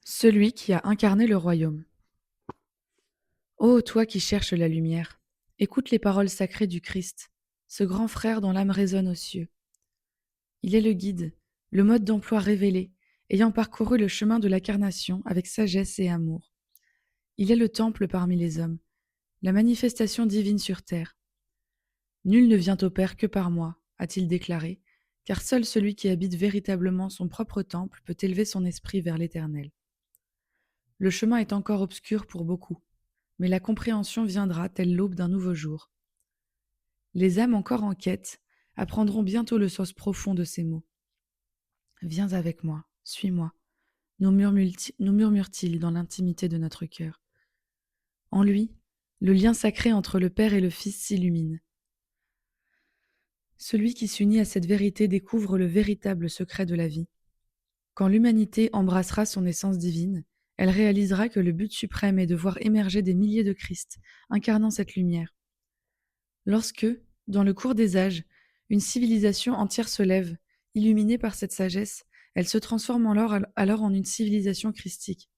Celui qui a incarné le royaume. Ô toi qui cherches la lumière, écoute les paroles sacrées du Christ, ce grand frère dont l'âme résonne aux cieux. Il est le guide, le mode d'emploi révélé, ayant parcouru le chemin de l'incarnation avec sagesse et amour. Il est le temple parmi les hommes, la manifestation divine sur terre. Nul ne vient au Père que par moi, a-t-il déclaré, car seul celui qui habite véritablement son propre temple peut élever son esprit vers l'Éternel. Le chemin est encore obscur pour beaucoup, mais la compréhension viendra telle l'aube d'un nouveau jour. Les âmes encore en quête apprendront bientôt le sens profond de ces mots. Viens avec moi, suis-moi, nous murmure-t-il dans l'intimité de notre cœur. En lui, le lien sacré entre le Père et le Fils s'illumine. Celui qui s'unit à cette vérité découvre le véritable secret de la vie. Quand l'humanité embrassera son essence divine, elle réalisera que le but suprême est de voir émerger des milliers de Christ, incarnant cette lumière. Lorsque, dans le cours des âges, une civilisation entière se lève, illuminée par cette sagesse, elle se transforme alors en une civilisation christique.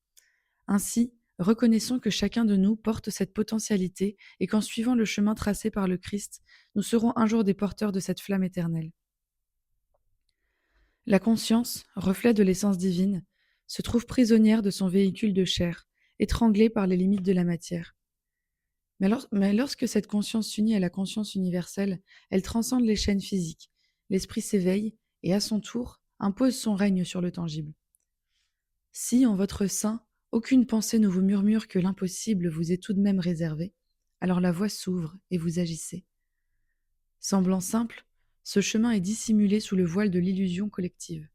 Ainsi, reconnaissons que chacun de nous porte cette potentialité et qu'en suivant le chemin tracé par le Christ, nous serons un jour des porteurs de cette flamme éternelle. La conscience, reflet de l'essence divine, se trouve prisonnière de son véhicule de chair, étranglée par les limites de la matière. Mais lorsque cette conscience s'unit à la conscience universelle, elle transcende les chaînes physiques. L'esprit s'éveille et, à son tour, impose son règne sur le tangible. Si, en votre sein, aucune pensée ne vous murmure que l'impossible vous est tout de même réservé, alors la voie s'ouvre et vous agissez. Semblant simple, ce chemin est dissimulé sous le voile de l'illusion collective.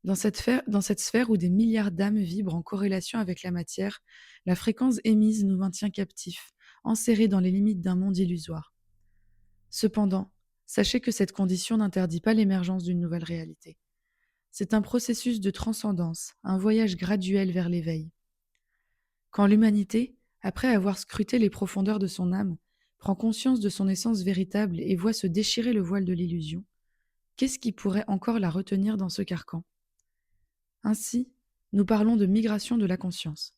Dans cette sphère où des milliards d'âmes vibrent en corrélation avec la matière, la fréquence émise nous maintient captifs, enserrés dans les limites d'un monde illusoire. Cependant, sachez que cette condition n'interdit pas l'émergence d'une nouvelle réalité. C'est un processus de transcendance, un voyage graduel vers l'éveil. Quand l'humanité, après avoir scruté les profondeurs de son âme, prend conscience de son essence véritable et voit se déchirer le voile de l'illusion, qu'est-ce qui pourrait encore la retenir dans ce carcan ? Ainsi, nous parlons de migration de la conscience.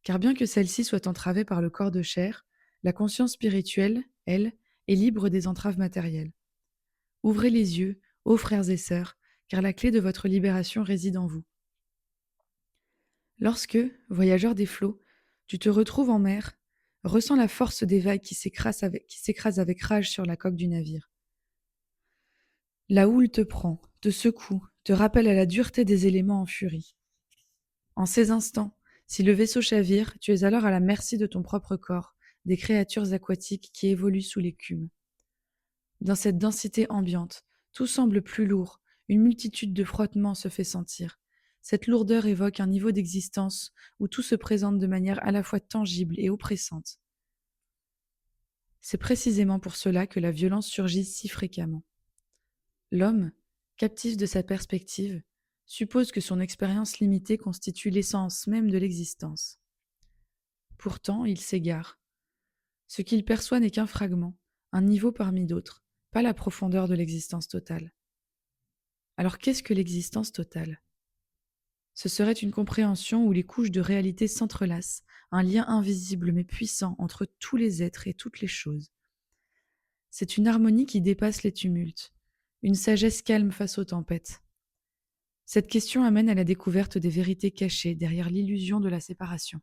Car bien que celle-ci soit entravée par le corps de chair, la conscience spirituelle, elle, est libre des entraves matérielles. Ouvrez les yeux, ô frères et sœurs, car la clé de votre libération réside en vous. Lorsque, voyageur des flots, tu te retrouves en mer, ressens la force des vagues qui s'écrasent avec rage sur la coque du navire. La houle te prend, te secoue, te rappelle à la dureté des éléments en furie. En ces instants, si le vaisseau chavire, tu es alors à la merci de ton propre corps, des créatures aquatiques qui évoluent sous l'écume. Dans cette densité ambiante, tout semble plus lourd, une multitude de frottements se fait sentir. Cette lourdeur évoque un niveau d'existence où tout se présente de manière à la fois tangible et oppressante. C'est précisément pour cela que la violence surgit si fréquemment. L'homme, captif de sa perspective, suppose que son expérience limitée constitue l'essence même de l'existence. Pourtant, il s'égare. Ce qu'il perçoit n'est qu'un fragment, un niveau parmi d'autres, pas la profondeur de l'existence totale. Alors qu'est-ce que l'existence totale ? Ce serait une compréhension où les couches de réalité s'entrelacent, un lien invisible mais puissant entre tous les êtres et toutes les choses. C'est une harmonie qui dépasse les tumultes, une sagesse calme face aux tempêtes. Cette question amène à la découverte des vérités cachées derrière l'illusion de la séparation.